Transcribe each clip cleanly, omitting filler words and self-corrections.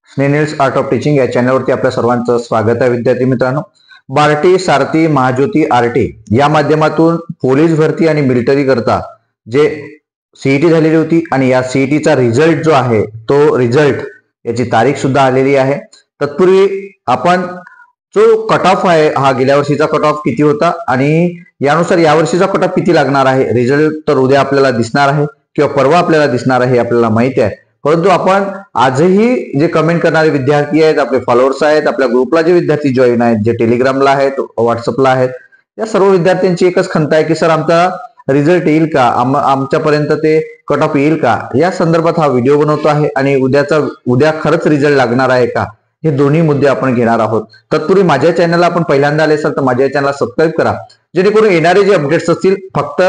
स्नेनिल्स art of teaching या चॅनलवरती आपल्या सर्वांचं स्वागत आहे. विद्यार्थी मित्रांनो, बार्टी, सारथी, महाज्योती, आरटी या माध्यमातून पोलीस भरती आणि मिलिटरी करता जे सीईटी झालेली होती आणि या सीईटीचा रिझल्ट जो आहे तो रिझल्ट याची तारीख सुद्धा आलेली आहे. तत्पूर्वी आपण जो कट ऑफ आहे हा गेल्या वर्षीचा कट ऑफ किती होता आणि यानुसार यावर्षीचा कट ऑफ किती लागणार आहे, रिझल्ट तर उद्या आपल्याला दिसणार आहे किंवा परवा आपल्याला दिसणार आहे आपल्याला माहिती आहे. परंतु आपण आजही जे कमेंट करणारे विद्यार्थी आहेत, आपले फॉलोअर्स आहेत, आपल्या ग्रुपला जे विद्यार्थी जॉईन आहेत, जे टेलिग्रामला आहेत, व्हॉट्सअपला आहेत, या सर्व विद्यार्थ्यांची एकच खंत आहे की सर आमचा रिझल्ट येईल का, आमच्यापर्यंत ते कट ऑफ येईल का, या संदर्भात हा व्हिडिओ बनवतो आहे. आणि उद्या खरंच रिझल्ट लागणार आहे का, हे दोन्ही मुद्दे आपण घेणार आहोत. तत्पूर्वी माझ्या चॅनलला आपण पहिल्यांदा आले असाल तर माझ्या चॅनलला सबस्क्राईब करा, जेणेकरून येणारे जे अपडेट्स असतील फक्त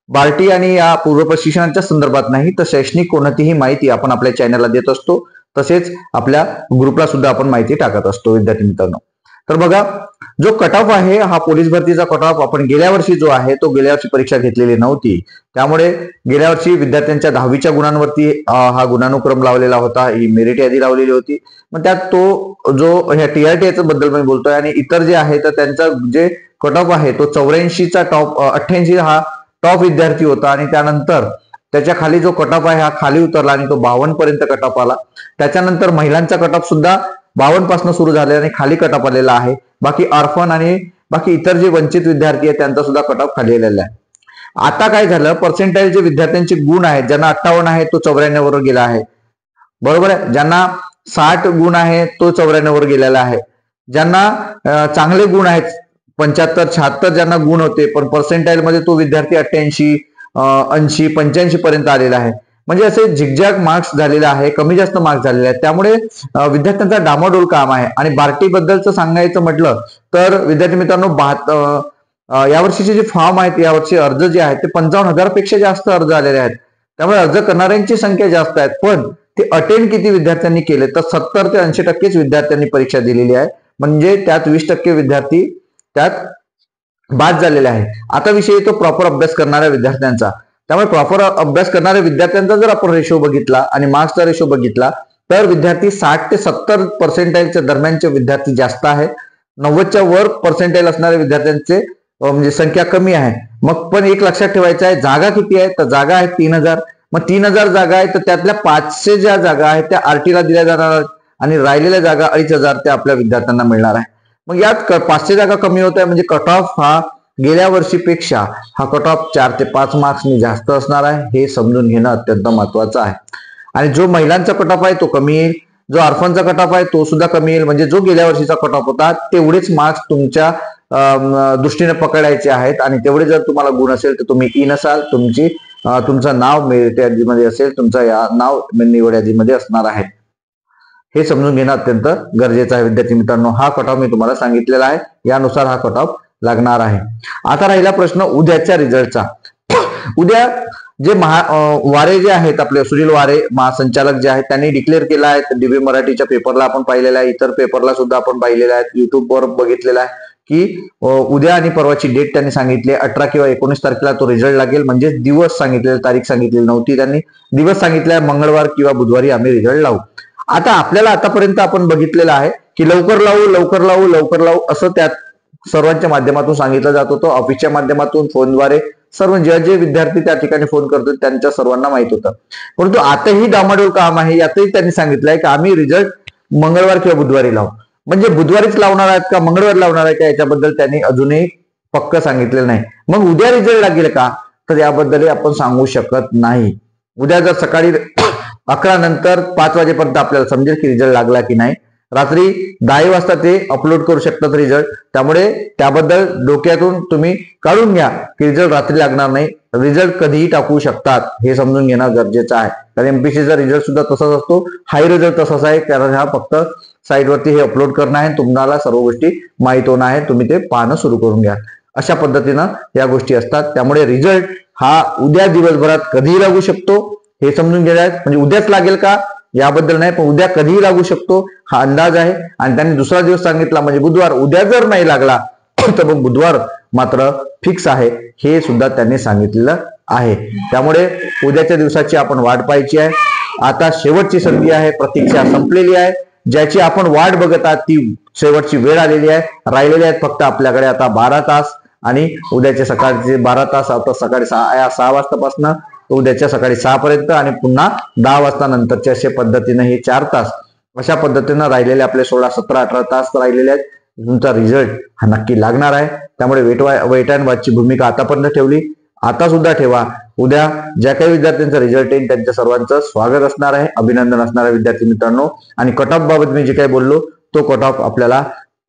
बार्टी आणि या पूर्व प्रशिक्षणाच्या संदर्भात नाही तर शैक्षणिक कोणतीही माहिती आपण आपल्या चॅनलला देत असतो. तसेच आपल्या ग्रुपला सुद्धा आपण माहिती टाकत असतो. विद्यार्थी मित्रांनो, तर बघा, जो कट ऑफ आहे हा पोलीस भरतीचा कट ऑफ आपण गेल्या वर्षी जो आहे तो गेल्या वर्षी परीक्षा घेतलेली नव्हती, त्यामुळे गेल्या वर्षी विद्यार्थ्यांच्या 10वीच्या गुणांवरती हा गुणानुक्रम लावलेला होता, ही मेरिट यादी लावलेली होती. मग त्यात तो जो ह्या टीआरटी बद्दल मी बोलतोय आणि इतर जे आहे तर त्यांचा जे कट ऑफ आहे तो 84चा टॉप 88 हा टॉप विद्यार्थी होता आणि त्यानंतर त्याच्या खाली जो कट ऑफ आहे हा खाली उतरला आणि तो 52 पर्यंत कट ऑफ आला. त्याच्यानंतर महिलांचा कट ऑफ सुद्धा 52 पासून सुरू झाले आणि खाली कट ऑफ आलेला आहे. बाकी ऑर्फन आणि बाकी इतर जे वंचित विद्यार्थी आहेत त्यांचा सुद्धा कट ऑफ खाली आलेला आहे. आता काय झालं, पर्सेंटाईल जे विद्यार्थ्यांचे गुण आहेत, ज्यांना 58 आहे तो 94 वर गेला आहे, बरोबर आहे. ज्यांना 60 गुण आहे तो 94 वर गेलेला आहे. ज्यांना चांगले गुण आहेत 75 76 ज्यांना गुण होते पण पर्सेंटाईल मध्ये तो विद्यार्थी 88 80 85 पर्यंत आलेला आहे. म्हणजे असे झिगझॅग मार्क्स झालेले आहे, कमी जास्त मार्क्स झालेले आहेत. त्यामुळे विद्यार्थ्यांचा डामाडोल काम आहे. आणि बार्टी बद्दलचं सांगायचं म्हटलं तर विद्यार्थी मित्रांनो, यावर्षीचे जे फॉर्म आहेत, यावर्षी अर्ज जे आहेत ते 55,000 पेक्षा जास्त अर्ज आलेले आहेत. त्यामुळे अर्ज करणाऱ्यांची संख्या जास्त आहे, पण ते अटेंड किती विद्यार्थ्यांनी केले तर 70 ते 80% विद्यार्थ्यांनी परीक्षा दिलेली आहे. म्हणजे त्यात 20% विद्यार्थी त्यात बाद झालेले आहे. आता विषय येतो प्रॉपर अभ्यास करणाऱ्या विद्यार्थ्यांचा. त्यामुळे प्रॉपर अभ्यास करणाऱ्या विद्यार्थ्यांचा जर आपण रेशो बघितला आणि मार्क्सचा रेशो बघितला तर विद्यार्थी 60 ते 70 पर्सेंटाईलच्या दरम्यानचे विद्यार्थी जास्त आहेत. 90च्या वर पर्सेंटाईल असणाऱ्या विद्यार्थ्यांचे म्हणजे संख्या कमी आहे. मग पण एक लक्षात ठेवायचं आहे, जागा किती आहे तर जागा आहेत 3000. मग 3000 जागा आहेत तर त्यातल्या 500 ज्या जागा आहेत त्या आरटीला दिल्या जाणार आहेत आणि राहिलेल्या जागा 2500 त्या आपल्या विद्यार्थ्यांना मिळणार आहे. मग यात 500 जागा कमी होत आहे, म्हणजे कट ऑफ हा गेल्या वर्षीपेक्षा हा कट ऑफ 4 ते 5 मार्क्सनी जास्त असणार आहे. हे समजून घेणं अत्यंत महत्वाचं आहे. आणि जो महिलांचा कट ऑफ आहे तो कमी येईल, जो ऑर्फनचा कट ऑफ आहे तो सुद्धा कमी येईल. म्हणजे जो गेल्या वर्षीचा कट ऑफ होता तेवढेच मार्क्स तुमच्या दृष्टीने पकडायचे आहेत आणि तेवढे जर तुम्हाला गुण असेल तर तुम्ही इन असाल, तुमचं नाव मेरिट यादीमध्ये असेल, तुमचं नाव निवड यादीमध्ये असणार आहे. हे समजून घेणं अत्यंत गरजेचं आहे. विद्यार्थी मित्रांनो, हा कट ऑफ मी तुम्हाला सांगितलेला आहे, यानुसार हा कट ऑफ लागणार आहे. आता राहिला प्रश्न उद्याच्या रिझल्टचा. उद्या जे वारे जे आहेत आपले सुनील वारे महासंचालक जे आहेत त्यांनी डिक्लेअर केला आहे. डीबी मराठीच्या पेपरला आपण पाहिलेला आहे, इतर पेपरला सुद्धा आपण पाहिलेला आहे, युट्यूबवर बघितलेला आहे की उद्या आणि परवाची डेट त्यांनी सांगितली 18 किंवा 19 तारखेला तो रिझल्ट लागेल. म्हणजे दिवस सांगितलेला, तारीख सांगितलेली नव्हती त्यांनी, दिवस सांगितलाय मंगळवार किंवा बुधवारी आम्ही रिझल्ट लावू. आता आपल्याला आतापर्यंत आपण बघितलेलं आहे की लवकर लावू असं त्यात सर्वांच्या माध्यमातून सांगितलं जात होतं. ऑफिसच्या माध्यमातून, फोनद्वारे, सर्व जे विद्यार्थी त्या ठिकाणी फोन करतो त्यांच्या सर्वांना माहित होतं. परंतु आताही डामाडोल काम आहे. यातही त्यांनी सांगितलंय की आम्ही रिझल्ट मंगळवार किंवा बुधवारी लावू. म्हणजे बुधवारीच लावणार आहेत का मंगळवारी लावणार आहे का याच्याबद्दल त्यांनी अजूनही पक्क सांगितलेलं नाही. मग उद्या रिझल्ट लागेल का तर याबद्दलही आपण सांगू शकत नाही. उद्या जर सकाळी 11 नंतर 5 वाजेपर्यंत आपल्याला समजेल की रिझल्ट लागला की नाही. रात्री 10 वाजता ते अपलोड करू शकतात रिझल्ट. त्यामुळे त्याबद्दल डोक्यातून तुम्ही काढून घ्या की रिझल्ट रात्री लागणार नाही, रिझल्ट कधीही टाकू शकतात. हे समजून घेणं गरजेचं आहे. कारण एमपीसीचा रिझल्ट सुद्धा तसाच असतो, हाय रिझल्ट तसाच आहे. कारण हा फक्त साईटवरती हे अपलोड करणं आहे, तुम्हाला सर्व गोष्टी माहित होणं आहे, तुम्ही ते पाहणं सुरू करून घ्या. अशा पद्धतीनं या गोष्टी असतात. त्यामुळे रिझल्ट हा उद्या दिवसभरात कधीही लागू शकतो, हे समजून घ्या. म्हणजे उद्याच लागेल का याबद्दल नाही, पण उद्या कधीही लागू शकतो हा अंदाज आहे. आणि त्यांनी दुसरा दिवस सांगितला म्हणजे बुधवार. उद्या जर नाही लागला तर मग बुधवार मात्र फिक्स आहे, हे सुद्धा त्यांनी सांगितलेलं आहे. त्यामुळे उद्याच्या दिवसाची आपण वाट पाहायची आहे. आता शेवटची संधी आहे, प्रतीक्षा संपलेली आहे. ज्याची आपण वाट बघत आहात ती शेवटची वेळ आलेली आहे. राहिलेले आहेत फक्त आपल्याकडे आता 12 तास आणि उद्याचे सकाळचे 12 तास. आता सकाळी 6 वाजतापासून उद्याच्या सकाळी 6 पर्यंत आणि पुन्हा 10 वाजता नंतरच्या अशा पद्धतीने हे 4 तास अशा पद्धतीनं राहिलेले आपले 16, 17, 18 तास राहिलेले आहेत. तुमचा रिझल्ट हा नक्की लागणार आहे. त्यामुळे वेट अँड वॉचची भूमिका आतापर्यंत ठेवली, आता सुद्धा ठेवा. उद्या ज्या काही विद्यार्थ्यांचा रिझल्ट येईल त्यांच्या सर्वांचं स्वागत असणार आहे, अभिनंदन असणार आहे विद्यार्थी मित्रांनो. आणि कट ऑफ बाबत मी जे काही बोललो तो कट ऑफ आपल्याला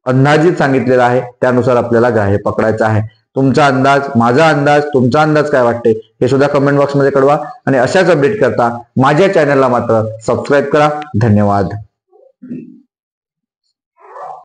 अंदाजित सांगितलेला आहे, त्यानुसार आपल्याला हे पकडायचं आहे. तुमचा अंदाज, माझा अंदाज, तुमचा अंदाज काय वाटते हे सुद्धा कमेंट बॉक्समध्ये कळवा. आणि अशाच अपडेट करता माझ्या चॅनलला मात्र सबस्क्राईब करा. धन्यवाद.